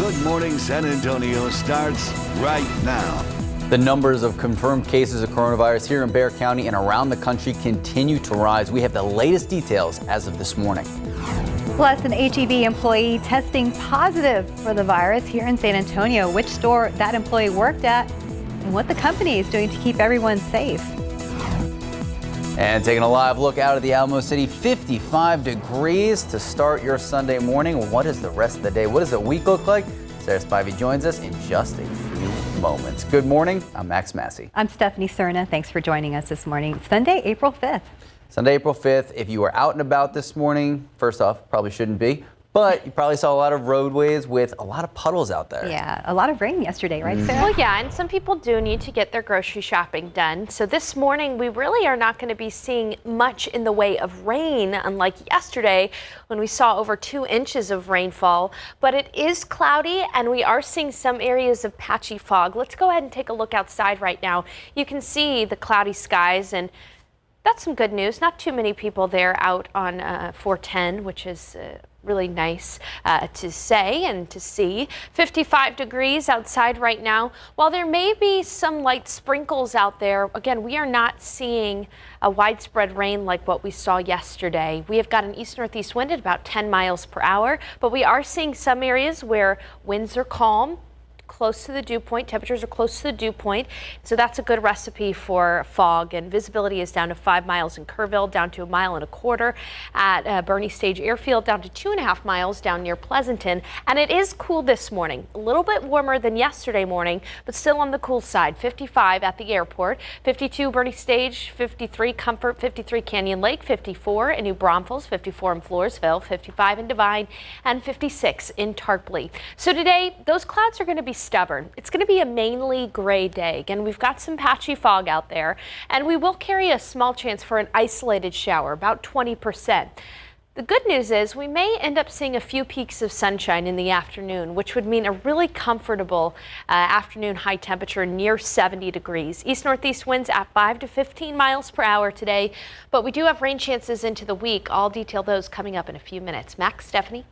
Good Morning San Antonio starts right now. The numbers of confirmed cases of coronavirus here in Bexar County and around the country continue to rise. We have the latest details as of this morning. Plus, an H-E-B employee testing positive for the virus here in San Antonio. Which store that employee worked at and what the company is doing to keep everyone safe. And taking a live look out of the Alamo City, 55 degrees to start your Sunday morning. What is the rest of the day? What does the week look like? Sarah Spivey joins us in just a few moments. Good morning. I'm Max Massey. I'm Stephanie Cerna. Thanks for joining us this morning. Sunday, April 5th. Sunday, April 5th. If you were out and about this morning, first off, probably shouldn't be. But you probably saw a lot of roadways with a lot of puddles out there. Yeah, a lot of rain yesterday, right, Sarah? Well, yeah, and some people do need to get their grocery shopping done. So this morning, we really are not going to be seeing much in the way of rain, unlike yesterday when we saw over 2 inches of rainfall. But it is cloudy, and we are seeing some areas of patchy fog. Let's go ahead and take a look outside right now. You can see the cloudy skies, and that's some good news. Not too many people there out on 410, which is really nice to say and to see. 55 degrees outside right now. While there may be some light sprinkles out there, again, we are not seeing a widespread rain like what we saw yesterday. We have got an east-northeast wind at about 10 miles per hour, but we are seeing some areas where winds are calm, close to the dew point. Temperatures are close to the dew point. So that's a good recipe for fog, and visibility is down to 5 miles in Kerrville, down to 1.25 miles at Bernie Stage Airfield, down to 2.5 miles down near Pleasanton. And it is cool this morning, a little bit warmer than yesterday morning, but still on the cool side. 55 at the airport, 52 Bernie Stage, 53 Comfort, 53 Canyon Lake, 54 in New Braunfels, 54 in Floresville, 55 in Devine, and 56 in Tarpley. So today, those clouds are going to be stubborn. It's going to be a mainly gray day. Again, we've got some patchy fog out there, and we will carry a small chance for an isolated shower, about 20%. The good news is we may end up seeing a few peaks of sunshine in the afternoon, which would mean a really comfortable afternoon high temperature near 70 degrees. East-northeast winds at 5 to 15 miles per hour today, but we do have rain chances into the week. I'll detail those coming up in a few minutes. Max, Stephanie?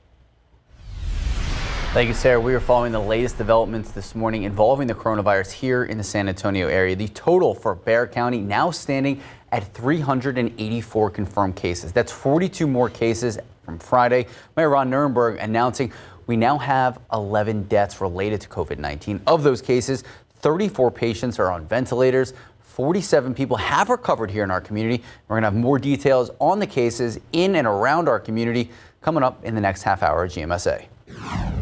Thank you, Sarah. We are following the latest developments this morning involving the coronavirus here in the San Antonio area. The total for Bexar County now standing at 384 confirmed cases. That's 42 more cases from Friday. Mayor Ron Nirenberg announcing we now have 11 deaths related to COVID-19. Of those cases, 34 patients are on ventilators. 47 people have recovered here in our community. We're going to have more details on the cases in and around our community coming up in the next half hour at GMSA.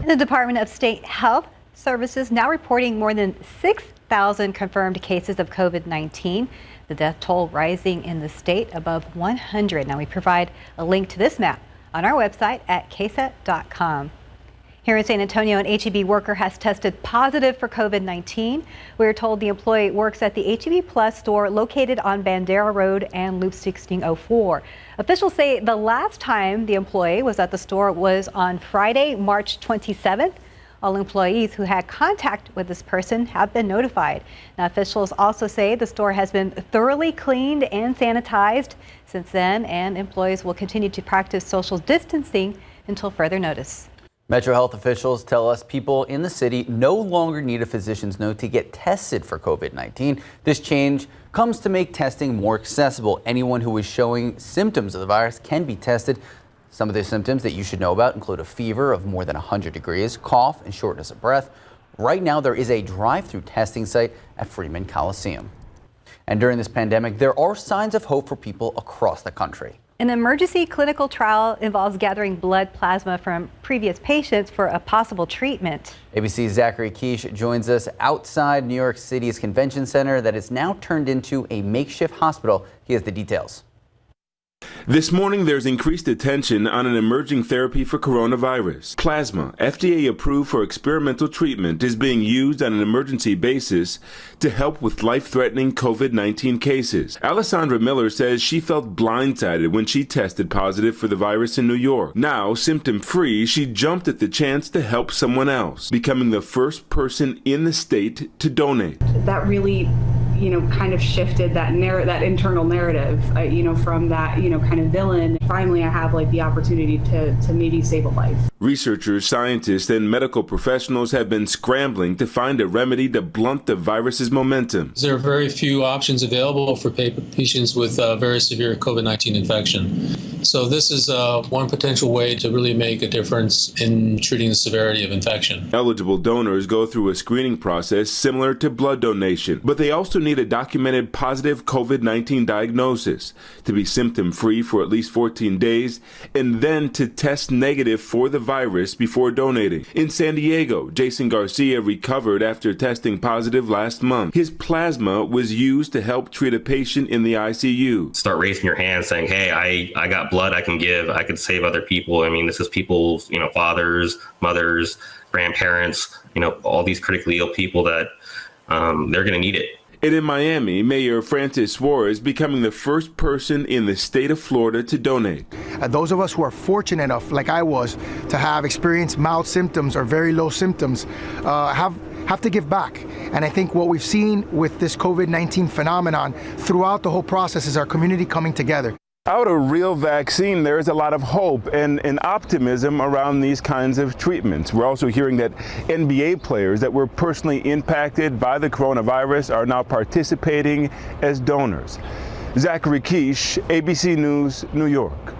The Department of State Health Services now reporting more than 6,000 confirmed cases of COVID-19. The death toll rising in the state above 100. Now we provide a link to this map on our website at KSAT.com. Here in San Antonio, an H-E-B worker has tested positive for COVID-19. We are told the employee works at the H-E-B Plus store located on Bandera Road and Loop 1604. Officials say the last time the employee was at the store was on Friday, March 27th. All employees who had contact with this person have been notified. Now, officials also say the store has been thoroughly cleaned and sanitized since then, and employees will continue to practice social distancing until further notice. Metro Health officials tell us people in the city no longer need a physician's note to get tested for COVID-19. This change comes to make testing more accessible. Anyone who is showing symptoms of the virus can be tested. Some of the symptoms that you should know about include a fever of more than 100 degrees, cough, and shortness of breath. Right now, there is a drive-through testing site at Freeman Coliseum. And during this pandemic, there are signs of hope for people across the country. An emergency clinical trial involves gathering blood plasma from previous patients for a possible treatment. ABC's Zachary Keish joins us outside New York City's convention center that is now turned into a makeshift hospital. He has the details. This morning, there's increased attention on an emerging therapy for coronavirus. Plasma, FDA approved for experimental treatment, is being used on an emergency basis to help with life-threatening COVID-19 cases. Alessandra Miller says she felt blindsided when she tested positive for the virus in New York. Now, symptom-free, she jumped at the chance to help someone else, becoming the first person in the state to donate. That really kind of shifted that that internal narrative, from that, kind of villain. Finally, I have the opportunity to maybe save a life. Researchers, scientists, and medical professionals have been scrambling to find a remedy to blunt the virus's momentum. There are very few options available for patients with very severe COVID-19 infection. So this is one potential way to really make a difference in treating the severity of infection. Eligible donors go through a screening process similar to blood donation, but they also need a documented positive COVID-19 diagnosis, to be symptom-free for at least 14 days, and then to test negative for the virus before donating. In San Diego, Jason Garcia recovered after testing positive last month. His plasma was used to help treat a patient in the ICU. Start raising your hand saying, hey, I got blood I can give. I could save other people. I mean, this is people's, fathers, mothers, grandparents, all these critically ill people that they're going to need it. And in Miami, Mayor Francis Suarez becoming the first person in the state of Florida to donate. Those of us who are fortunate enough, like I was, to have experienced mild symptoms or very low symptoms, have to give back. And I think what we've seen with this COVID-19 phenomenon throughout the whole process is our community coming together. Without a real vaccine, there is a lot of hope and optimism around these kinds of treatments. We're also hearing that NBA players that were personally impacted by the coronavirus are now participating as donors. Zachary Quiche, ABC News, New York.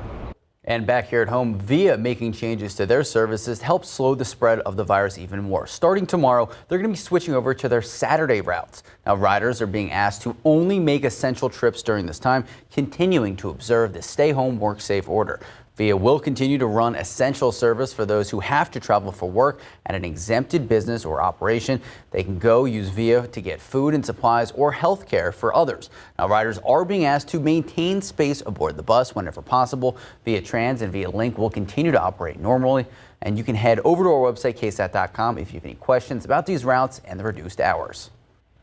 And back here at home, VIA making changes to their services to help slow the spread of the virus even more. Starting tomorrow, they're going to be switching over to their Saturday routes. Now, riders are being asked to only make essential trips during this time, continuing to observe the stay home, work safe order. VIA will continue to run essential service for those who have to travel for work at an exempted business or operation. They can go use VIA to get food and supplies or health care for others. Now, riders are being asked to maintain space aboard the bus whenever possible. VIA Trans and VIA Link will continue to operate normally. And you can head over to our website, KSAT.com, if you have any questions about these routes and the reduced hours.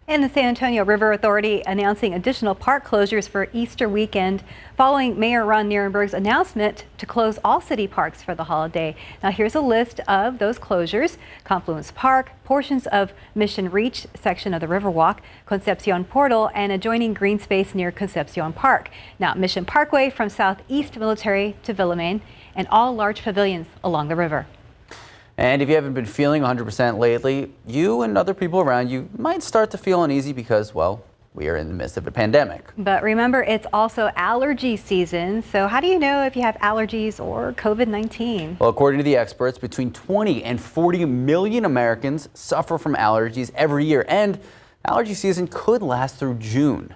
And the San Antonio River Authority announcing additional park closures for Easter weekend following Mayor Ron Nierenberg's announcement to close all city parks for the holiday. Now here's a list of those closures: Confluence Park, portions of Mission Reach section of the Riverwalk, Concepcion Portal, and adjoining green space near Concepcion Park. Now Mission Parkway from Southeast Military to Villamain, and all large pavilions along the river. And if you haven't been feeling 100% lately, you and other people around you might start to feel uneasy because, well, we are in the midst of a pandemic. But remember, it's also allergy season. So how do you know if you have allergies or COVID-19? Well, according to the experts, between 20 and 40 million Americans suffer from allergies every year, and allergy season could last through June.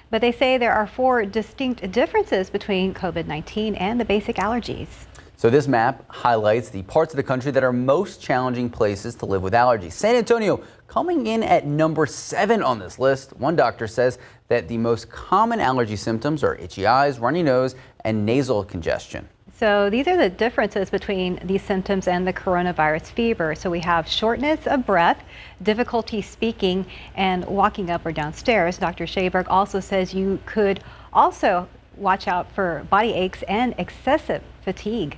But they say there are 4 distinct differences between COVID-19 and the basic allergies. So this map highlights the parts of the country that are most challenging places to live with allergies. San Antonio coming in at number 7 on this list. One doctor says that the most common allergy symptoms are itchy eyes, runny nose, and nasal congestion. So these are the differences between these symptoms and the coronavirus fever. So we have shortness of breath, difficulty speaking, and walking up or down stairs. Dr. Shaberg also says you could also watch out for body aches and excessive fatigue.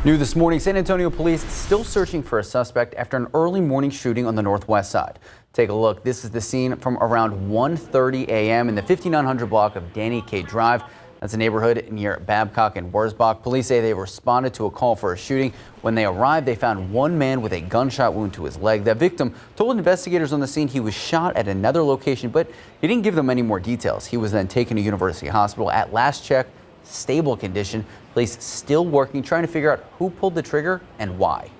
New this morning, San Antonio police still searching for a suspect after an early morning shooting on the northwest side. Take a look. This is the scene from around 1:30 a.m. in the 5900 block of Danny K. Drive. That's a neighborhood near Babcock and Wurzbach. Police say they responded to a call for a shooting. When they arrived, they found one man with a gunshot wound to his leg. The victim told investigators on the scene he was shot at another location, but he didn't give them any more details. He was then taken to University Hospital. At last check, stable condition. Police still working, trying to figure out who pulled the trigger and why.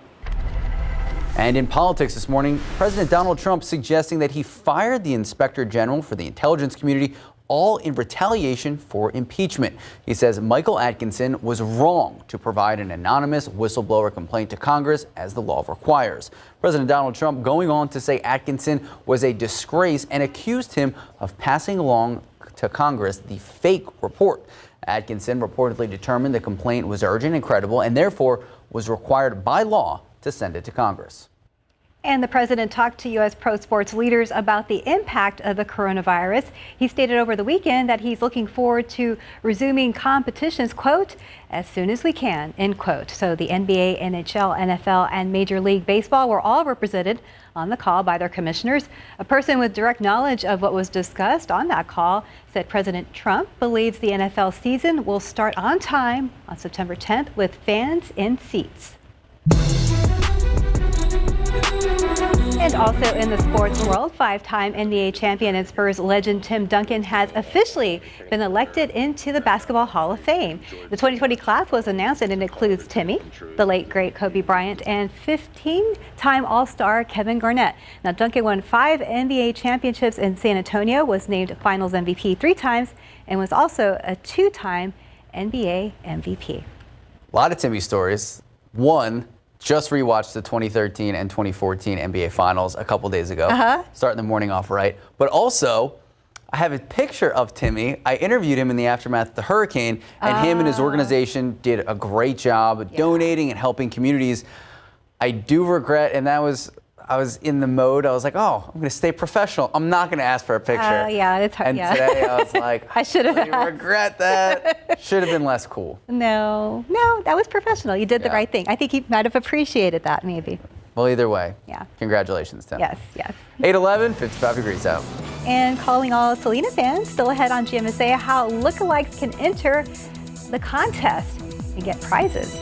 And in politics this morning, President Donald Trump suggesting that he fired the Inspector General for the intelligence community, all in retaliation for impeachment. He says Michael Atkinson was wrong to provide an anonymous whistleblower complaint to Congress as the law requires. President Donald Trump going on to say Atkinson was a disgrace and accused him of passing along to Congress the fake report. Atkinson reportedly determined the complaint was urgent and credible and therefore was required by law to send it to Congress. And the president talked to U.S. pro sports leaders about the impact of the coronavirus. He stated over the weekend that he's looking forward to resuming competitions, quote, as soon as we can, end quote. So the NBA, NHL, NFL, and Major League Baseball were all represented on the call by their commissioners. A person with direct knowledge of what was discussed on that call said President Trump believes the NFL season will start on time on September 10th with fans in seats. And also in the sports world, 5-time NBA champion and Spurs legend Tim Duncan has officially been elected into the Basketball Hall of Fame. The 2020 class was announced and it includes Timmy, the late great Kobe Bryant, and 15-time All-Star Kevin Garnett. Now Duncan won 5 NBA championships in San Antonio, was named Finals MVP 3 times, and was also a 2-time NBA MVP. A lot of Timmy stories. One, just rewatched the 2013 and 2014 NBA Finals a couple days ago. Starting the morning off right. But also, I have a picture of Timmy. I interviewed him in the aftermath of the hurricane, and him and his organization did a great job donating and helping communities. I do regret, and I was in the mode, I was like, oh, I'm going to stay professional. I'm not going to ask for a picture. Yeah, it's hard. And today I was like, I should have I regret that. Should have been less cool. No, that was professional. You did the right thing. I think he might have appreciated that, maybe. Well, either way. Yeah. Congratulations, Tim. Yes. 8:11, 55 degrees out. And calling all Selena fans, still ahead on GMSA, how lookalikes can enter the contest and get prizes.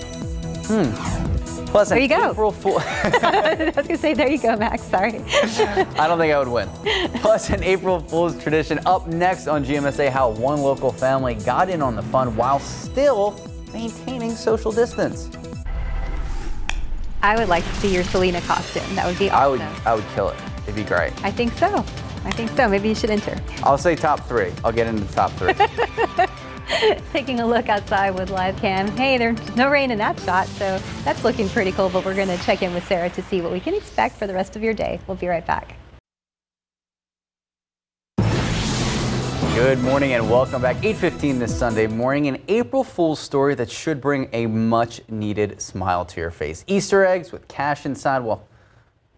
Plus, there you go. April Fool. I was going to say, there you go, Max. Sorry. I don't think I would win. Plus, an April Fool's tradition. Up next on GMSA, how one local family got in on the fun while still maintaining social distance. I would like to see your Selena costume. That would be awesome. I would kill it. It'd be great. I think so. Maybe you should enter. I'll say top 3. I'll get into the top 3. Taking a look outside with live cam. Hey, there's no rain in that shot, so that's looking pretty cool, but we're going to check in with Sarah to see what we can expect for the rest of your day. We'll be right back. Good morning and welcome back. 8:15 this Sunday morning, an April Fool's story that should bring a much needed smile to your face. Easter eggs with cash inside, well,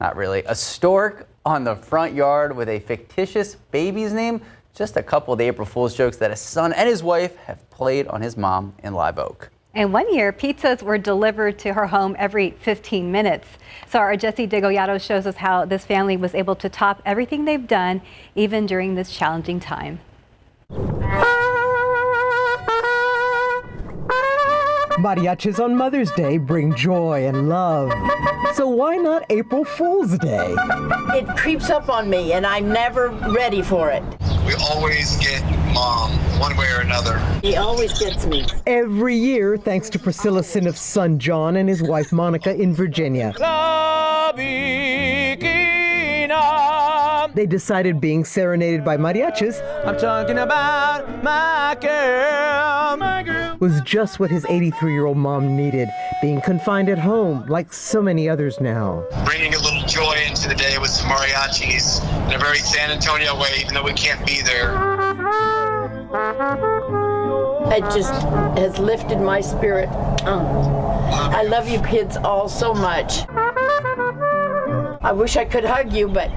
not really. A stork on the front yard with a fictitious baby's name. Just a couple of the April Fool's jokes that his son and his wife have played on his mom in Live Oak. And one year, pizzas were delivered to her home every 15 minutes. So our Jesse DeGollado shows us how this family was able to top everything they've done, even during this challenging time. Mariachis on Mother's Day bring joy and love. So why not April Fool's Day? It creeps up on me and I'm never ready for it. We always get Mom, one way or another. He always gets me. Every year, thanks to Priscilla's son son John and his wife Monica in Virginia. They decided being serenaded by mariachis, I'm talking about my girl, was just what his 83-year-old mom needed, being confined at home like so many others now. Bringing a little joy into the day with some mariachis in a very San Antonio way, even though we can't be there. It just has lifted my spirit. I love you kids all so much. I wish I could hug you, but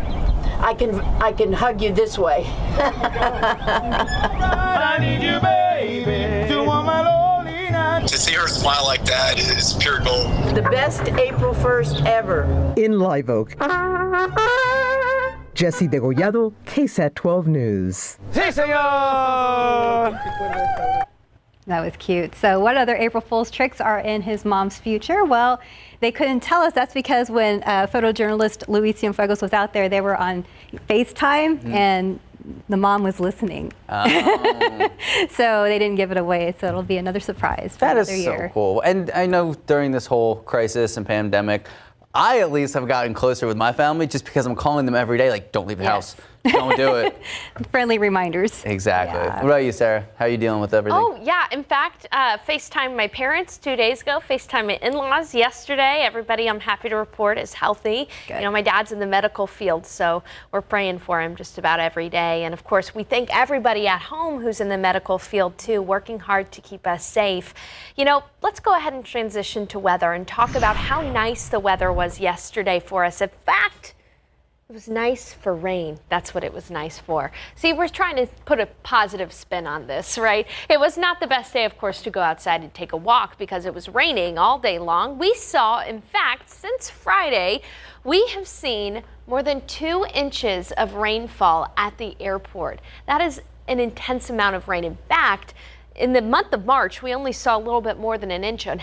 I can hug you this way. I need you, baby, to want my lonely night. To see her smile like that is pure gold. The best April 1st ever. In Live Oak, Jesse DeGollado, KSAT 12 News. Sí, señor. That was cute. So what other April Fool's tricks are in his mom's future? Well, they couldn't tell us. That's because when photojournalist Luis Cienfuegos was out there, they were on FaceTime and the mom was listening. Oh. So they didn't give it away. So it'll be another surprise for That is another year. so cool. And I know during this whole crisis and pandemic, I at least have gotten closer with my family just because I'm calling them every day, like, don't leave the house. Don't do it. Friendly reminders. Exactly. Yeah. What about you, Sarah? How are you dealing with everything? Oh, yeah. In fact, FaceTime my parents 2 days ago, FaceTime my in-laws yesterday. Everybody, I'm happy to report, is healthy. Good. You know, my dad's in the medical field, so we're praying for him just about every day. And of course, we thank everybody at home who's in the medical field too, working hard to keep us safe. You know, let's go ahead and transition to weather and talk about how nice the weather was yesterday for us. In fact, it was nice for rain. That's what it was nice for. See, we're trying to put a positive spin on this, right? It was not the best day, of course, to go outside and take a walk because it was raining all day long. We saw, in fact, since Friday, we have seen more than 2 inches of rainfall at the airport. That is an intense amount of rain. In fact, in the month of March, we only saw a little bit more than 1.5 inches,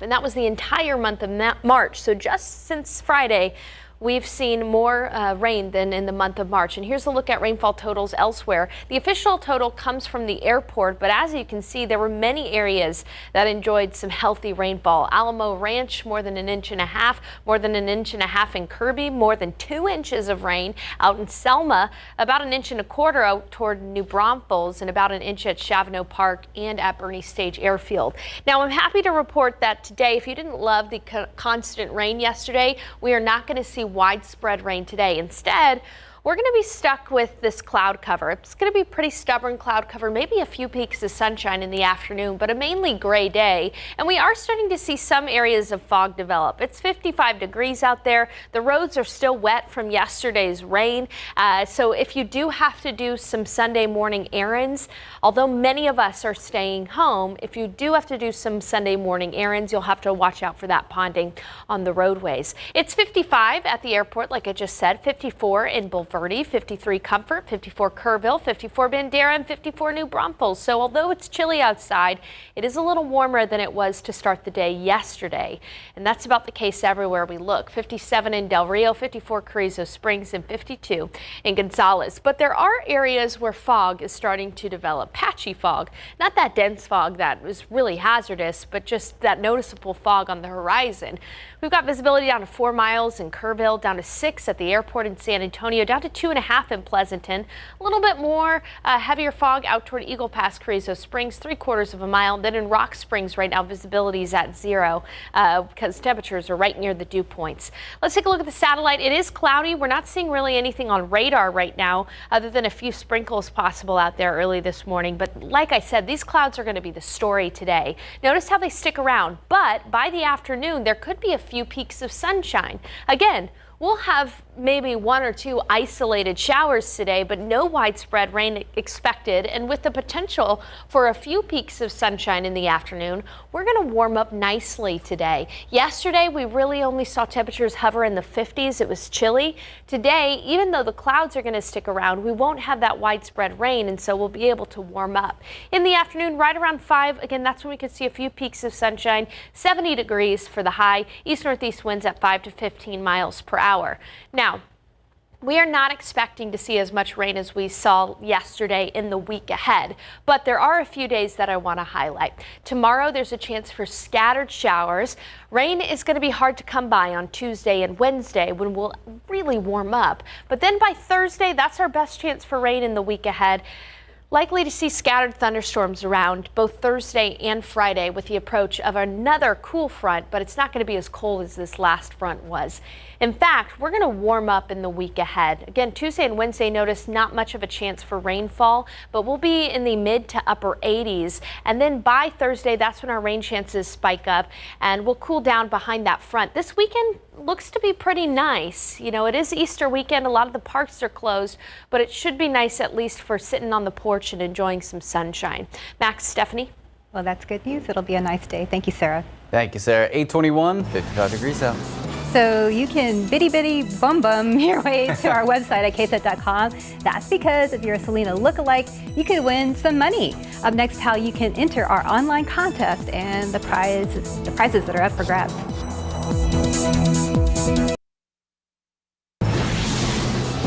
and that was the entire month of March. So just since Friday, we've seen more rain than in the month of March. And here's a look at rainfall totals elsewhere. The official total comes from the airport, but as you can see, there were many areas that enjoyed some healthy rainfall. Alamo Ranch, more than 1.5 inches, more than 1.5 inches in Kirby, more than 2 inches of rain out in Selma, about 1.25 inches out toward New Braunfels, and about 1 inch at Chavano Park and at Bernie Stage Airfield. Now, I'm happy to report that today, if you didn't love the constant rain yesterday, we are not going to see widespread rain today. Instead, we're going to be stuck with this cloud cover. It's going to be pretty stubborn cloud cover, maybe a few peaks of sunshine in the afternoon, but a mainly gray day. And we are starting to see some areas of fog develop. It's 55 degrees out there. The roads are still wet from yesterday's rain. So if you do have to do some Sunday morning errands, although many of us are staying home, if you do have to do some Sunday morning errands, you'll have to watch out for that ponding on the roadways. It's 55 at the airport, like I just said, 54 in Bulverde, 53 Comfort, 54 Kerrville, 54 Bandera, and 54 New Braunfels. So although it's chilly outside, it is a little warmer than it was to start the day yesterday. And that's about the case everywhere we look. 57 in Del Rio, 54 Carrizo Springs, and 52 in Gonzales. But there are areas where fog is starting to develop. Patchy fog, not that dense fog that was really hazardous, but just that noticeable fog on the horizon. We've got visibility down to 4 miles in Kerrville, down to 6 at the airport in San Antonio, down to 2.5 in Pleasanton. A little bit more heavier fog out toward Eagle Pass, Carrizo Springs, 3/4 mile. Then in Rock Springs right now, visibility is at 0 because temperatures are right near the dew points. Let's take a look at the satellite. It is cloudy. We're not seeing really anything on radar right now other than a few sprinkles possible out there early this morning. But like I said, these clouds are going to be the story today. Notice how they stick around, but by the afternoon, there could be a few peaks of sunshine. Again, we'll have maybe 1 or 2 isolated showers today, but no widespread rain expected. And with the potential for a few peaks of sunshine in the afternoon, we're going to warm up nicely today. Yesterday, we really only saw temperatures hover in the 50s. It was chilly. Today, even though the clouds are going to stick around, we won't have that widespread rain, and so we'll be able to warm up. In the afternoon, right around 5, again, that's when we could see a few peaks of sunshine. 70 degrees for the high. East-northeast winds at 5 to 15 miles per hour. Now, we are not expecting to see as much rain as we saw yesterday in the week ahead, but there are a few days that I want to highlight. Tomorrow, there's a chance for scattered showers. Rain is going to be hard to come by on Tuesday and Wednesday when we'll really warm up. But then by Thursday, that's our best chance for rain in the week ahead. Likely to see scattered thunderstorms around both Thursday and Friday with the approach of another cool front, but it's not going to be as cold as this last front was. In fact, we're going to warm up in the week ahead. Again, Tuesday and Wednesday, notice not much of a chance for rainfall, but we'll be in the mid to upper 80s. And then by Thursday, that's when our rain chances spike up and we'll cool down behind that front. This weekend looks to be pretty nice. You know, it is Easter weekend. A lot of the parks are closed, but it should be nice at least for sitting on the porch and enjoying some sunshine. Max, Stephanie? Well, that's good news. It'll be a nice day. Thank you, Sarah. Thank you, Sarah. 821, 55 degrees out. So you can bitty bum your way to our website at KSAT.com. That's because if you're a Selena lookalike, you could win some money. Up next, how you can enter our online contest and the prizes that are up for grabs.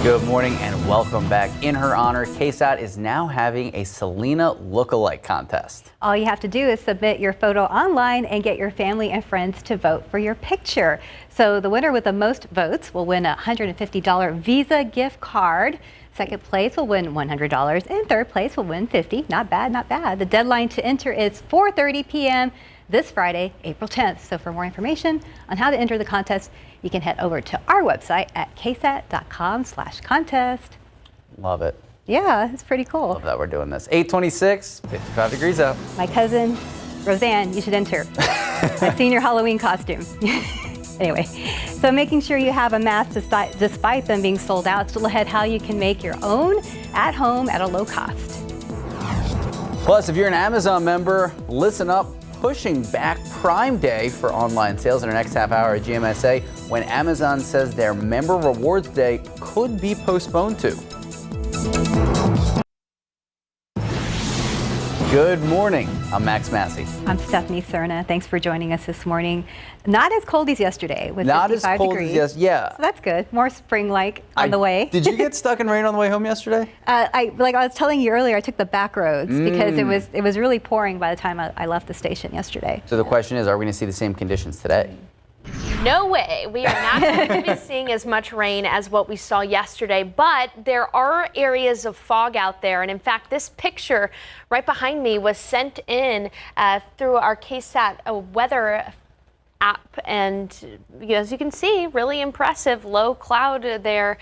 Good morning and welcome back. In her honor, KSAT is now having a Selena lookalike contest. All you have to do is submit your photo online and get your family and friends to vote for your picture. So the winner with the most votes will win a $150 Visa gift card. Second place will win $100 and third place will win $50. Not bad, not bad. The deadline to enter is 4:30 p.m. this Friday, April 10th. So for more information on how to enter the contest, you can head over to our website at ksat.com/contest. Love it. Yeah, it's pretty cool. Love that we're doing this. 826, 55 degrees out. My cousin, Roseanne, you should enter. I've seen your Halloween costume. Anyway, so making sure you have a mask despite them being sold out. Still ahead, how you can make your own at home at a low cost. Plus, if you're an Amazon member, listen up. Pushing back Prime Day for online sales in our next half hour at GMSA when Amazon says their Member Rewards Day could be postponed to. Good morning. I'm Max Massey. I'm Stephanie Cerna. Thanks for joining us this morning. Not as cold as yesterday with Not 55 as cold degrees. as yesterday. Yeah. So that's good. More spring-like on the way. Did you get stuck in rain on the way home yesterday? I was telling you earlier, I took the back roads because it was really pouring by the time I left the station yesterday. So the question is, are we going to see the same conditions today? No way. We are not going to be seeing as much rain as what we saw yesterday, but there are areas of fog out there. And in fact, this picture right behind me was sent in through our KSAT weather app, and as you can see, really impressive low cloud there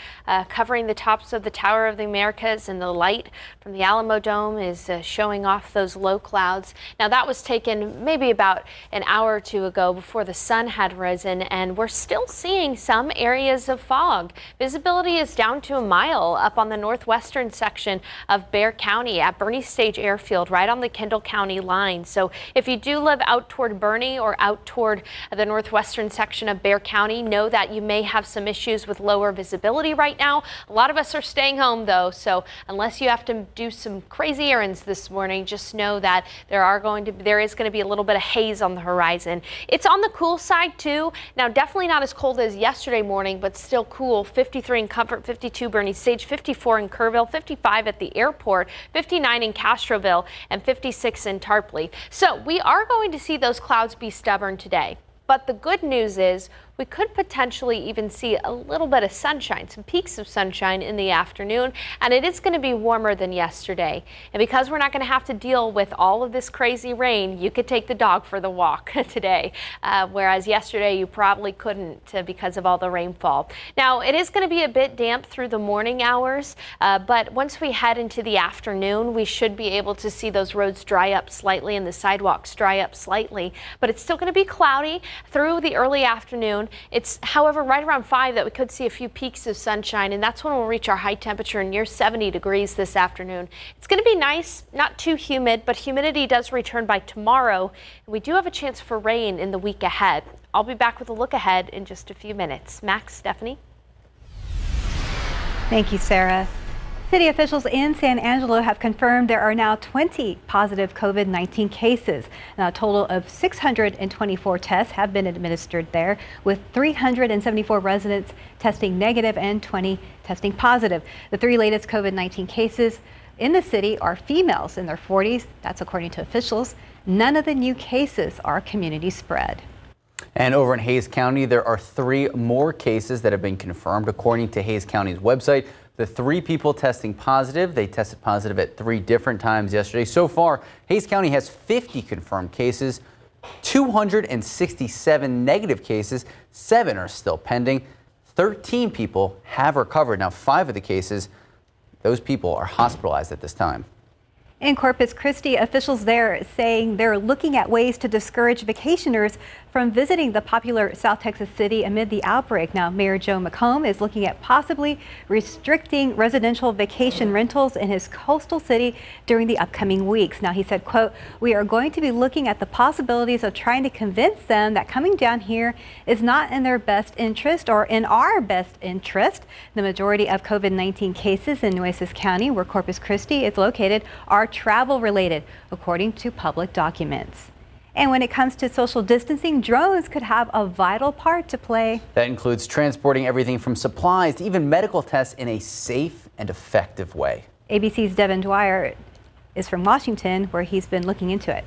covering the tops of the Tower of the Americas, and the light from the Alamo Dome is showing off those low clouds. Now that was taken maybe about an hour or two ago before the sun had risen, and we're still seeing some areas of fog. Visibility is down to a mile up on the northwestern section of Bexar County at Boerne Stage Airfield, right on the Kendall County line. So if you do live out toward Boerne or out toward the northwestern section of Bexar County, know that you may have some issues with lower visibility right now. A lot of us are staying home though, so unless you have to do some crazy errands this morning, just know that there is going to be a little bit of haze on the horizon. It's on the cool side too. Now definitely not as cold as yesterday morning, but still cool. 53 in Comfort, 52 Boerne Stage, 54 in Kerrville, 55 at the airport, 59 in Castroville, and 56 in Tarpley. So we are going to see those clouds be stubborn today. But the good news is we could potentially even see a little bit of sunshine, some peaks of sunshine in the afternoon, and it is going to be warmer than yesterday. And because we're not going to have to deal with all of this crazy rain, you could take the dog for the walk today, whereas yesterday you probably couldn't because of all the rainfall. Now, it is going to be a bit damp through the morning hours, but once we head into the afternoon, we should be able to see those roads dry up slightly and the sidewalks dry up slightly, but it's still going to be cloudy through the early afternoon. It's, however, right around 5 that we could see a few peaks of sunshine, and that's when we'll reach our high temperature near 70 degrees this afternoon. It's going to be nice, not too humid, but humidity does return by tomorrow. And we do have a chance for rain in the week ahead. I'll be back with a look ahead in just a few minutes. Max, Stephanie. Thank you, Sarah. City officials in San Angelo have confirmed there are now 20 positive COVID-19 cases. Now, a total of 624 tests have been administered there, with 374 residents testing negative and 20 testing positive. The 3 latest COVID-19 cases in the city are females in their 40s. That's according to officials. None of the new cases are community spread. And over in Hays County, there are 3 more cases that have been confirmed, according to Hays County's website. The 3 people testing positive, they tested positive at 3 different times yesterday. So far, Hays County has 50 confirmed cases, 267 negative cases, 7 are still pending. 13 people have recovered. Now, 5 of the cases, those people are hospitalized at this time. In Corpus Christi, officials there saying they're looking at ways to discourage vacationers from visiting the popular South Texas city amid the outbreak. Now, Mayor Joe McComb is looking at possibly restricting residential vacation rentals in his coastal city during the upcoming weeks. Now, he said, quote, "We are going to be looking at the possibilities of trying to convince them that coming down here is not in their best interest or in our best interest." The majority of COVID-19 cases in Nueces County, where Corpus Christi is located, are travel related, according to public documents. And when it comes to social distancing, drones could have a vital part to play. That includes transporting everything from supplies to even medical tests in a safe and effective way. ABC's Devin Dwyer is from Washington, where he's been looking into it.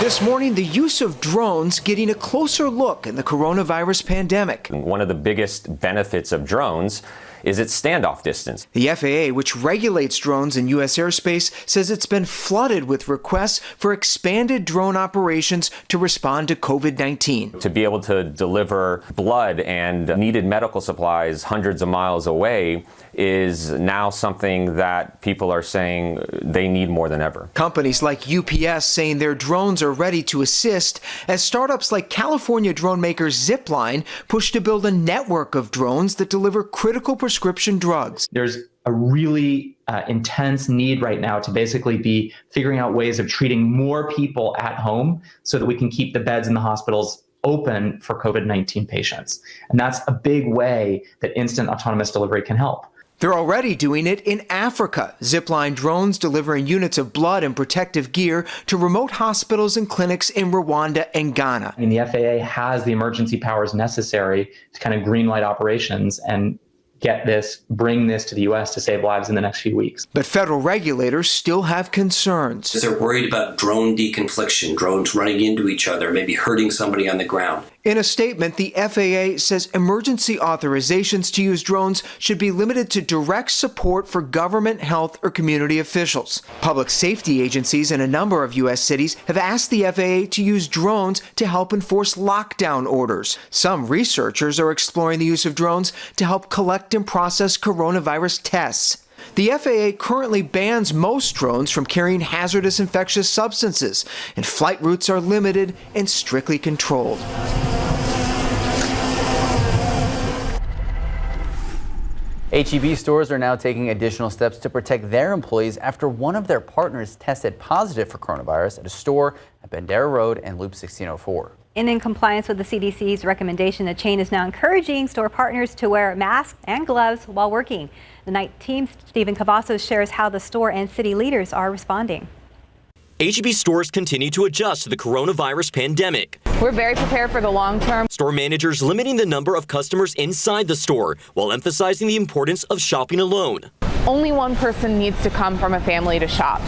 This morning, the use of drones getting a closer look in the coronavirus pandemic. One of the biggest benefits of drones is its standoff distance. The FAA, which regulates drones in U.S. airspace, says it's been flooded with requests for expanded drone operations to respond to COVID-19. To be able to deliver blood and needed medical supplies hundreds of miles away is now something that people are saying they need more than ever. Companies like UPS saying their drones are ready to assist, as startups like California drone maker Zipline push to build a network of drones that deliver critical prescription drugs. There's a really intense need right now to basically be figuring out ways of treating more people at home so that we can keep the beds in the hospitals open for COVID-19 patients. And that's a big way that instant autonomous delivery can help. They're already doing it in Africa. Zipline drones delivering units of blood and protective gear to remote hospitals and clinics in Rwanda and Ghana. I mean, the FAA has the emergency powers necessary to kind of green light operations and bring this to the U.S. to save lives in the next few weeks. But federal regulators still have concerns. They're worried about drone deconfliction, drones running into each other, maybe hurting somebody on the ground. In a statement, the FAA says emergency authorizations to use drones should be limited to direct support for government, health, or community officials. Public safety agencies in a number of U.S. cities have asked the FAA to use drones to help enforce lockdown orders. Some researchers are exploring the use of drones to help collect and process coronavirus tests. The FAA currently bans most drones from carrying hazardous infectious substances, and flight routes are limited and strictly controlled. H-E-B stores are now taking additional steps to protect their employees after one of their partners tested positive for coronavirus at a store at Bandera Road and Loop 1604. And in compliance with the CDC's recommendation, the chain is now encouraging store partners to wear masks and gloves while working. The night team, Stephen Cavazos, shares how the store and city leaders are responding. H-E-B stores continue to adjust to the coronavirus pandemic. We're very prepared for the long term. Store managers limiting the number of customers inside the store while emphasizing the importance of shopping alone. Only one person needs to come from a family to shop.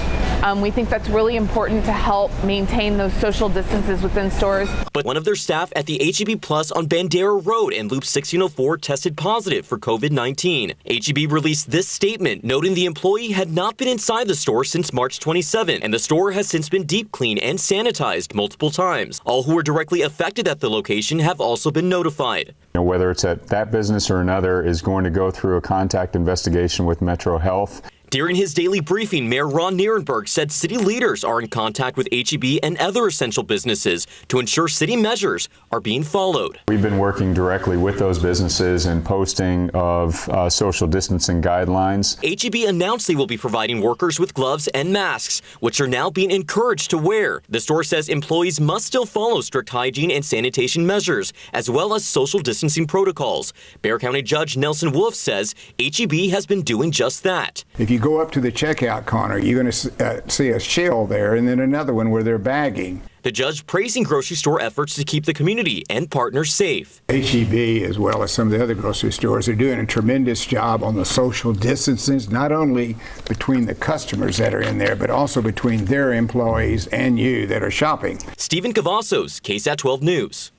We think that's really important to help maintain those social distances within stores. But one of their staff at the H-E-B Plus on Bandera Road and Loop 1604 tested positive for COVID-19. H-E-B released this statement noting the employee had not been inside the store since March 27, and the store has since been deep cleaned and sanitized multiple times. All who were directly affected at the location have also been notified. Whether it's at that business or another is going to go through a contact investigation with Metro Health. During his daily briefing, Mayor Ron Nierenberg said city leaders are in contact with H-E-B and other essential businesses to ensure city measures are being followed. We've been working directly with those businesses and posting of social distancing guidelines. H-E-B announced they will be providing workers with gloves and masks, which are now being encouraged to wear. The store says employees must still follow strict hygiene and sanitation measures, as well as social distancing protocols. Bexar County Judge Nelson Wolf says H-E-B has been doing just that. If you go up to the checkout counter, you're going to see a shell there and then another one where they're bagging. The judge praising grocery store efforts to keep the community and partners safe. H-E-B, as well as some of the other grocery stores, are doing a tremendous job on the social distances, not only between the customers that are in there, but also between their employees and you that are shopping. Stephen Cavazos, KSAT 12 News.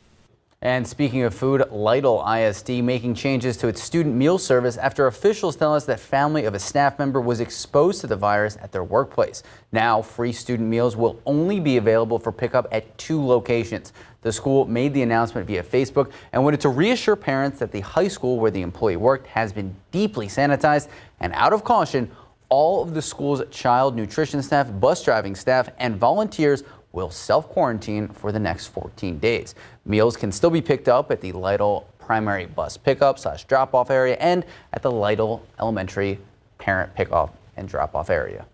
And speaking of food, Lytle ISD making changes to its student meal service after officials tell us that family of a staff member was exposed to the virus at their workplace. Now, free student meals will only be available for pickup at 2 locations. The school made the announcement via Facebook and wanted to reassure parents that the high school where the employee worked has been deeply sanitized, and out of caution, all of the school's child nutrition staff, bus driving staff, and volunteers will self-quarantine for the next 14 days. Meals can still be picked up at the Lytle primary bus pickup / drop-off area and at the Lytle elementary parent pickup and drop-off area.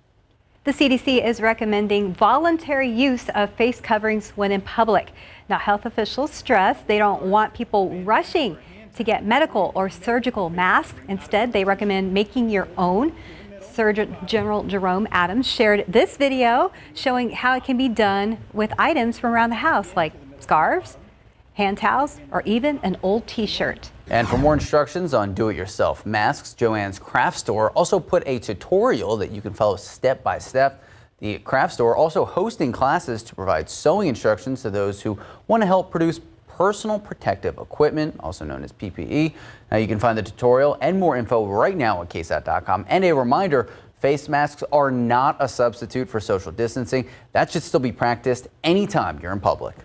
The CDC is recommending voluntary use of face coverings when in public. Now, health officials stress they don't want people rushing to get medical or surgical masks. Instead, they recommend making your own. Surgeon General Jerome Adams shared this video showing how it can be done with items from around the house, like scarves, hand towels, or even an old t-shirt. And for more instructions on do-it-yourself masks, Joann's Craft Store also put a tutorial that you can follow step by step. The craft store also hosting classes to provide sewing instructions to those who want to help produce personal protective equipment, also known as PPE. Now you can find the tutorial and more info right now at KSAT.com. And a reminder, face masks are not a substitute for social distancing. That should still be practiced anytime you're in public.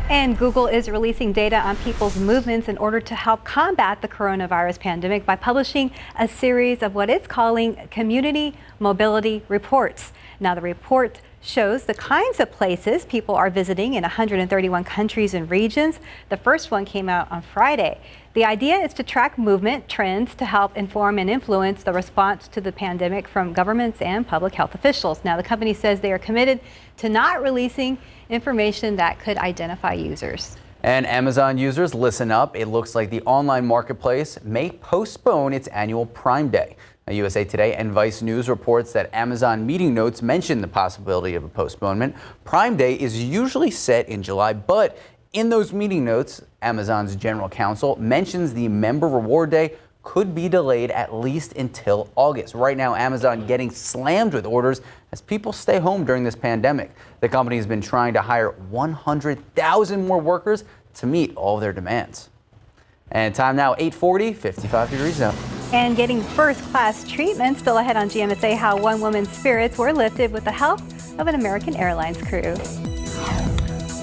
And Google is releasing data on people's movements in order to help combat the coronavirus pandemic by publishing a series of what it's calling community mobility reports. Now, the report shows the kinds of places people are visiting in 131 countries and regions. The first one came out on Friday. The idea is to track movement trends to help inform and influence the response to the pandemic from governments and public health officials. Now, the company says they are committed to not releasing information that could identify users. And Amazon users, listen up. It looks like the online marketplace may postpone its annual Prime Day. Now, USA Today and Vice News reports that Amazon meeting notes mention the possibility of a postponement. Prime Day is usually set in July, but in those meeting notes, Amazon's general counsel mentions the member reward day could be delayed at least until August. Right now, Amazon getting slammed with orders as people stay home during this pandemic. The company has been trying to hire 100,000 more workers to meet all of their demands. And time now, 8:40, 55 degrees out. And getting first-class treatment. Still ahead on GMSA, how one woman's spirits were lifted with the help of an American Airlines crew.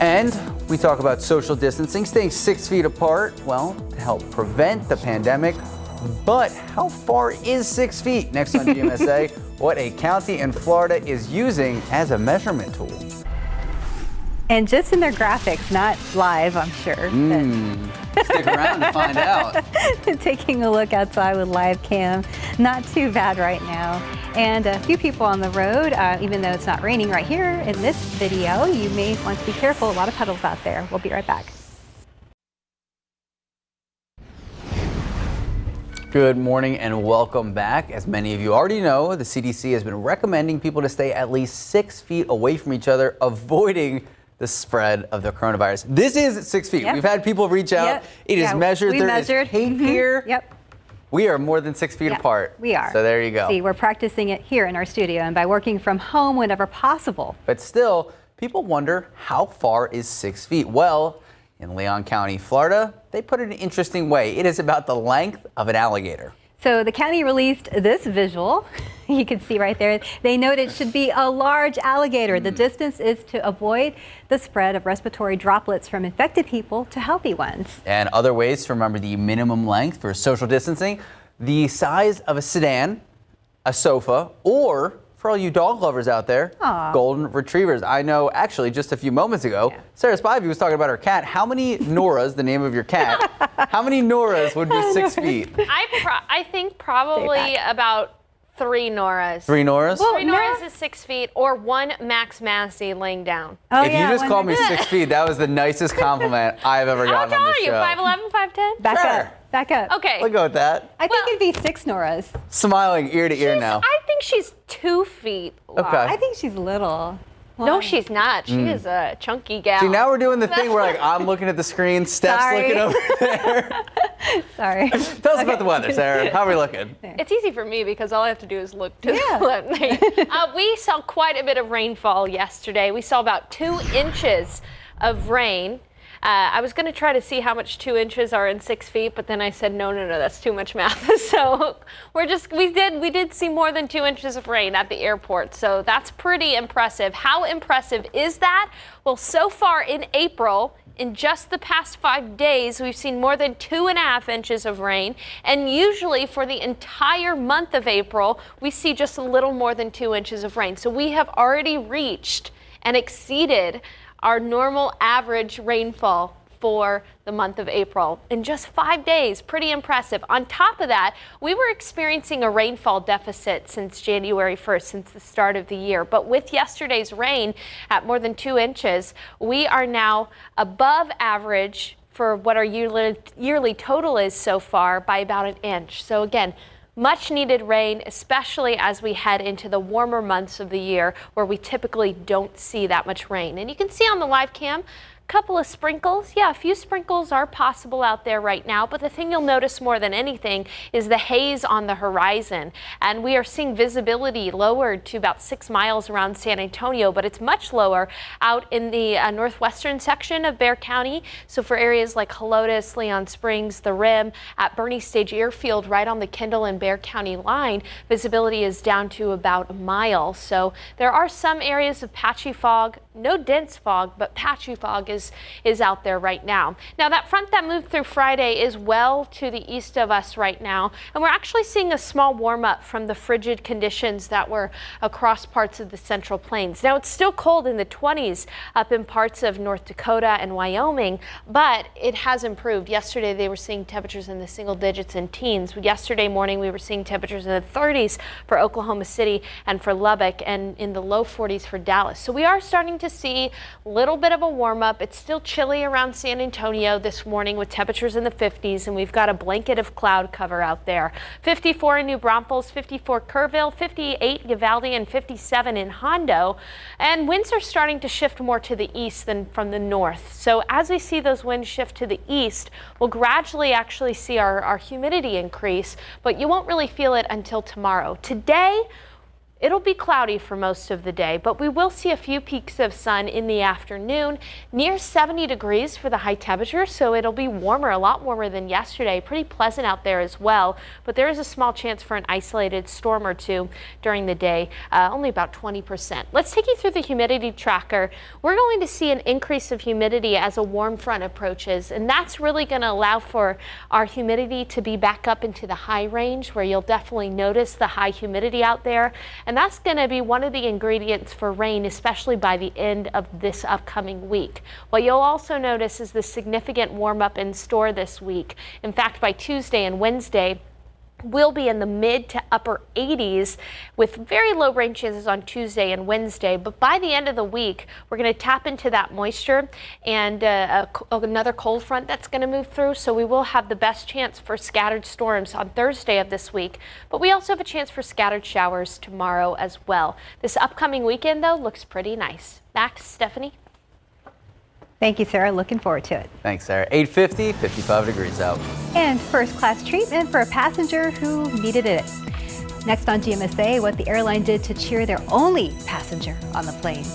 And we talk about social distancing, staying 6 feet apart, well, to help prevent the pandemic. But how far is 6 feet? Next on GMSA, what a county in Florida is using as a measurement tool. And just in their graphics, not live, I'm sure. Stick around to find out. Taking a look outside with live cam, not too bad right now. And a few people on the road, even though it's not raining right here in this video, you may want to be careful. A lot of puddles out there. We'll be right back. Good morning and welcome back. As many of you already know, the CDC has been recommending people to stay at least 6 feet away from each other, avoiding the spread of the coronavirus. This is 6 feet. Yep. We've had people reach out. Yep. It is measured. We There measured. is tape here. Yep. We are more than 6 feet apart. We are. So there you go. See, we're practicing it here in our studio and by working from home whenever possible. But still, people wonder, how far is 6 feet? Well, in Leon County, Florida, they put it in an interesting way. It is about the length of an alligator. So the county released this visual. You can see right there. They note it should be a large alligator. The distance is to avoid the spread of respiratory droplets from infected people to healthy ones. And other ways to remember the minimum length for social distancing, the size of a sedan, a sofa, or for all you dog lovers out there, golden retrievers. I know actually just a few moments ago, Sarah Spivey was talking about her cat. How many Noras, the name of your cat, how many Noras would be 6 feet? I think probably about 3 Noras. 3 Noras? Well, 3 Noras is 6 feet, or 1 Max Massey laying down. If you just called me 6 feet, that was the nicest compliment I've ever gotten on the show. How tall are you, 5'11", 5'10"? Back up. Back up. Okay. We'll go with that. I think it'd be 6 Noras. Smiling ear to ear now. I think she's 2 feet long. Okay. I think she's little. No, she's not. She is a chunky gal. See, now we're doing the thing where like I'm looking at the screen, Steph's looking over there. Sorry. Tell us about the weather, Sarah. How are we looking? It's easy for me because all I have to do is look to the left. We saw quite a bit of rainfall yesterday. We saw about 2 inches of rain. I was going to try to see how much 2 inches are in 6 feet, but then I said, no, that's too much math. So we did see more than 2 inches of rain at the airport. So that's pretty impressive. How impressive is that? Well, so far in April, in just the past 5 days, we've seen more than 2.5 inches of rain. And usually for the entire month of April, we see just a little more than 2 inches of rain. So we have already reached and exceeded our normal average rainfall for the month of April in just 5 days. Pretty impressive. On top of that, we were experiencing a rainfall deficit since January 1st, since the start of the year. But with yesterday's rain at more than 2 inches, we are now above average for what our yearly total is so far by about 1 inch. So again, Much needed rain, especially as we head into the warmer months of the year where we typically don't see that much rain. And you can see on the live cam, couple of sprinkles. Yeah, a few sprinkles are possible out there right now, but the thing you'll notice more than anything is the haze on the horizon. And we are seeing visibility lowered to about 6 miles around San Antonio, but it's much lower out in the northwestern section of Bexar County. So for areas like Helotes, Leon Springs, the Rim, at Bernie Stage Airfield, right on the Kendall and Bexar County line, visibility is down to about a mile. So there are some areas of patchy fog, no dense fog, but patchy fog is out there right now. Now that front that moved through Friday is well to the east of us right now, and we're actually seeing a small warm up from the frigid conditions that were across parts of the Central Plains. Now it's still cold in the 20s up in parts of North Dakota and Wyoming, but it has improved. Yesterday they were seeing temperatures in the single digits and teens. Yesterday morning we were seeing temperatures in the 30s for Oklahoma City and for Lubbock, and in the low 40s for Dallas. So we are starting to see a little bit of a warm up. It's still chilly around San Antonio this morning with temperatures in the 50s, and we've got a blanket of cloud cover out there. 54 in New Braunfels, 54 Kerrville, 58 Uvalde, and 57 in Hondo. And winds are starting to shift more to the east than from the north. So as we see those winds shift to the east, we'll gradually actually see our humidity increase, but you won't really feel it until tomorrow. Today, it'll be cloudy for most of the day, but we will see a few peaks of sun in the afternoon, near 70 degrees for the high temperature, so it'll be warmer, a lot warmer than yesterday. Pretty pleasant out there as well, but there is a small chance for an isolated storm or two during the day, only about 20%. Let's take you through the humidity tracker. We're going to see an increase of humidity as a warm front approaches, and that's really going to allow for our humidity to be back up into the high range, where you'll definitely notice the high humidity out there. And that's going to be one of the ingredients for rain, especially by the end of this upcoming week. What you'll also notice is the significant warm up in store this week. In fact, by Tuesday and Wednesday, we'll be in the mid to upper 80s with very low rain chances on Tuesday and Wednesday. But by the end of the week, we're going to tap into that moisture and another cold front that's going to move through. So we will have the best chance for scattered storms on Thursday of this week. But we also have a chance for scattered showers tomorrow as well. This upcoming weekend, though, looks pretty nice. Back to Stephanie. Thank you, Sarah. Looking forward to it. Thanks, Sarah. 8:50, 55 degrees out. And first-class treatment for a passenger who needed it. Next on GMSA, what the airline did to cheer their only passenger on the plane.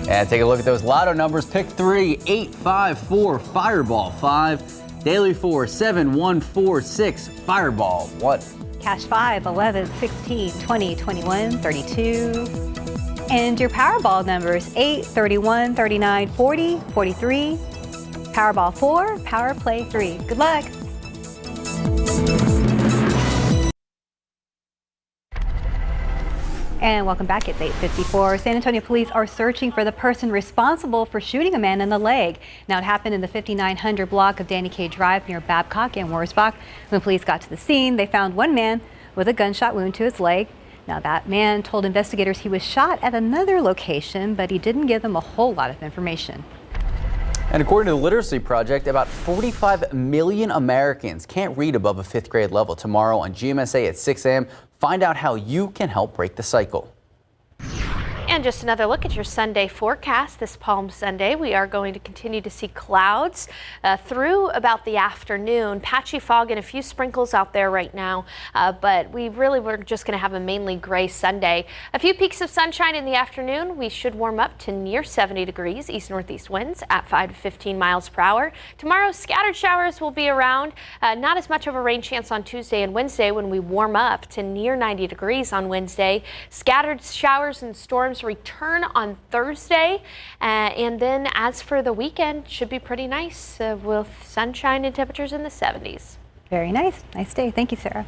And take a look at those lotto numbers. Pick 3, 8, 5, 4, Fireball 5, Daily 4, 7, 1, 4, 6, Fireball 1. Cash 5, 11, 16, 20, 21, 32. And your Powerball numbers 8, 31, 39, 40, 43. Powerball 4, Power Play 3. Good luck. And welcome back. It's 8:54. San Antonio police are searching for the person responsible for shooting a man in the leg. Now, it happened in the 5900 block of Danny Kaye Drive near Babcock and Wurzbach. When police got to the scene, they found one man with a gunshot wound to his leg. Now, that man told investigators he was shot at another location, but he didn't give them a whole lot of information. And according to the Literacy Project, about 45 million Americans can't read above a 5th grade level. Tomorrow on GMSA at 6 a.m., find out how you can help break the cycle. And just another look at your Sunday forecast. This Palm Sunday, we are going to continue to see clouds through about the afternoon. Patchy fog and a few sprinkles out there right now, but we're just going to have a mainly gray Sunday. A few peaks of sunshine in the afternoon. We should warm up to near 70 degrees, east-northeast winds at 5 to 15 miles per hour. Tomorrow, scattered showers will be around. Not as much of a rain chance on Tuesday and Wednesday when we warm up to near 90 degrees on Wednesday. Scattered showers and storms return on Thursday, and then as for the weekend, should be pretty nice with sunshine and temperatures in the 70s. Very nice. Nice day. Thank you, Sarah.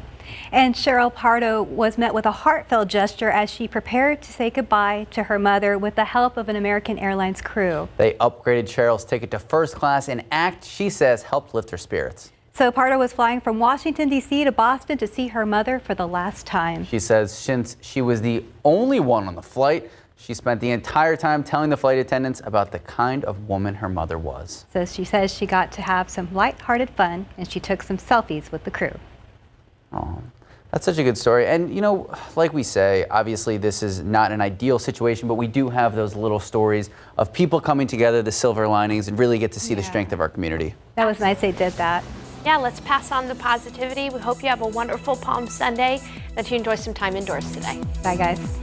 And Cheryl Pardo was met with a heartfelt gesture as she prepared to say goodbye to her mother with the help of an American Airlines crew. They upgraded Cheryl's ticket to first class, an act she says helped lift her spirits. So Pardo was flying from Washington, D.C. to Boston to see her mother for the last time. She says since she was the only one on the flight, she spent the entire time telling the flight attendants about the kind of woman her mother was. So she says she got to have some lighthearted fun, and she took some selfies with the crew. Oh, that's such a good story. And, you know, like we say, obviously this is not an ideal situation, but we do have those little stories of people coming together, the silver linings, and really get to see the strength of our community. That was nice they did that. Yeah, let's pass on the positivity. We hope you have a wonderful Palm Sunday, that you enjoy some time indoors today. Bye, guys.